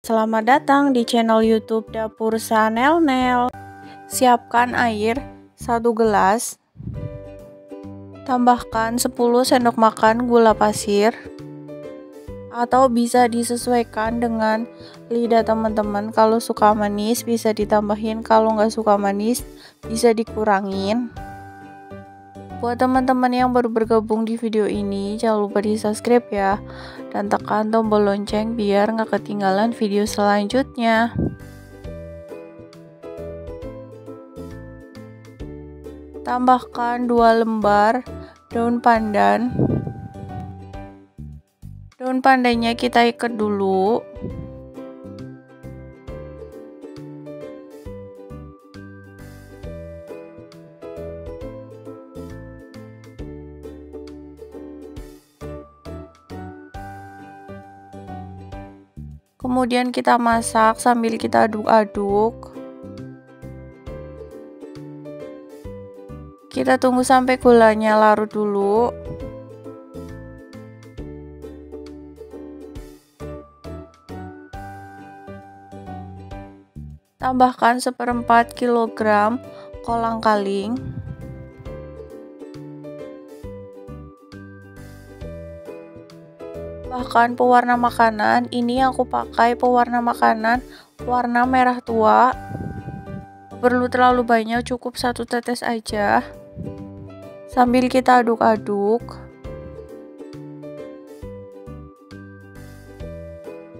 Selamat datang di channel YouTube Dapur Sanel-Nel. Siapkan air 1 gelas. Tambahkan 10 sendok makan gula pasir. Atau bisa disesuaikan dengan lidah teman-teman. Kalau suka manis bisa ditambahin, kalau nggak suka manis bisa dikurangin. Buat teman-teman yang baru bergabung di video ini, jangan lupa di subscribe ya, dan tekan tombol lonceng biar nggak ketinggalan video selanjutnya. Tambahkan 2 lembar daun pandan. Daun pandannya kita ikat dulu. Kemudian kita masak sambil kita aduk-aduk. Kita tunggu sampai gulanya larut dulu. Tambahkan 1/4 kg kolang-kaling. Bahkan pewarna makanan, ini aku pakai pewarna makanan warna merah tua. Perlu terlalu banyak, cukup 1 tetes aja. Sambil kita aduk-aduk.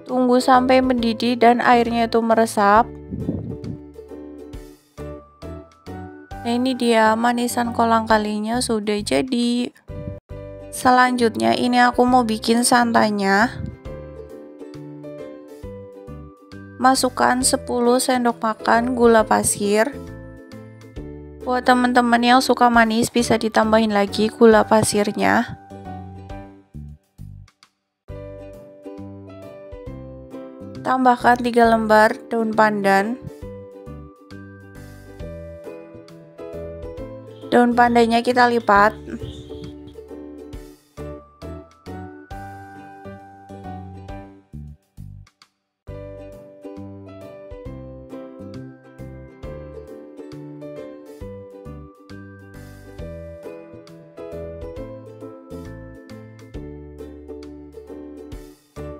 Tunggu sampai mendidih dan airnya itu meresap. Nah, ini dia manisan kolang-kalingnya sudah jadi. Selanjutnya ini aku mau bikin santannya. Masukkan 10 sendok makan gula pasir. Buat teman-teman yang suka manis bisa ditambahin lagi gula pasirnya. Tambahkan 3 lembar daun pandan. Daun pandannya kita lipat.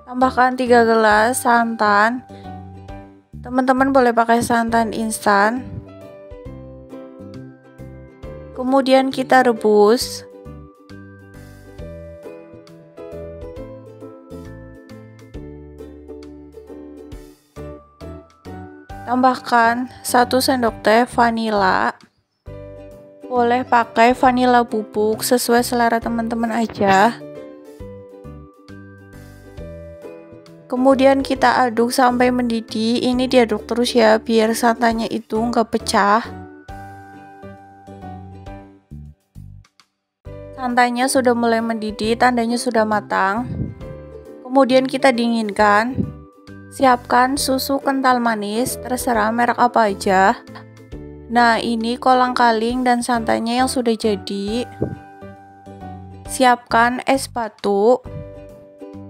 Tambahkan 3 gelas santan. Teman-teman boleh pakai santan instan. Kemudian kita rebus. Tambahkan 1 sendok teh vanila. Boleh pakai vanila bubuk sesuai selera teman-teman aja. Kemudian kita aduk sampai mendidih. Ini diaduk terus ya, biar santannya itu nggak pecah. Santannya sudah mulai mendidih, tandanya sudah matang. Kemudian kita dinginkan. Siapkan susu kental manis, terserah merek apa aja. Nah, ini kolang-kaling dan santannya yang sudah jadi. Siapkan es batu.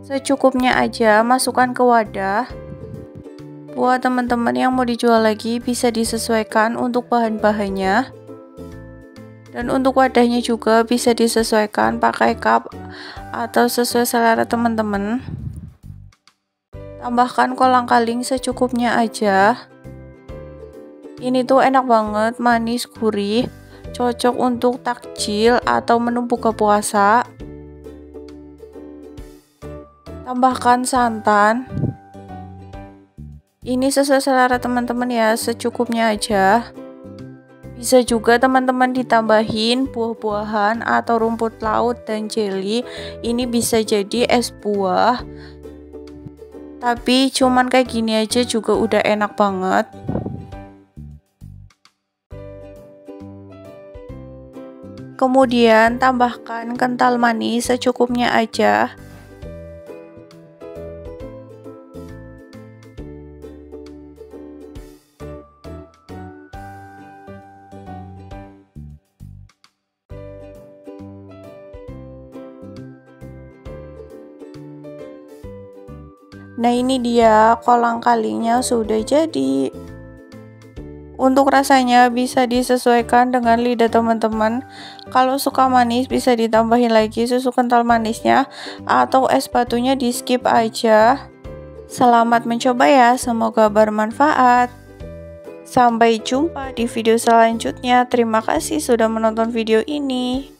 Secukupnya aja, masukkan ke wadah. Buat teman-teman yang mau dijual lagi bisa disesuaikan untuk bahan-bahannya. Dan untuk wadahnya juga bisa disesuaikan pakai cup atau sesuai selera teman-teman. Tambahkan kolang-kaling secukupnya aja. Ini tuh enak banget, manis, gurih, cocok untuk takjil atau menu buka puasa. Tambahkan santan. Ini sesuai selera teman-teman ya, secukupnya aja. Bisa juga teman-teman ditambahin buah-buahan atau rumput laut dan jelly. Ini bisa jadi es buah. Tapi cuman kayak gini aja juga udah enak banget. Kemudian tambahkan kental manis secukupnya aja. Nah, ini dia kolang kalinya sudah jadi. Untuk rasanya bisa disesuaikan dengan lidah teman-teman. Kalau suka manis bisa ditambahin lagi susu kental manisnya, atau es batunya di skip aja. Selamat mencoba ya, semoga bermanfaat. Sampai jumpa di video selanjutnya. Terima kasih sudah menonton video ini.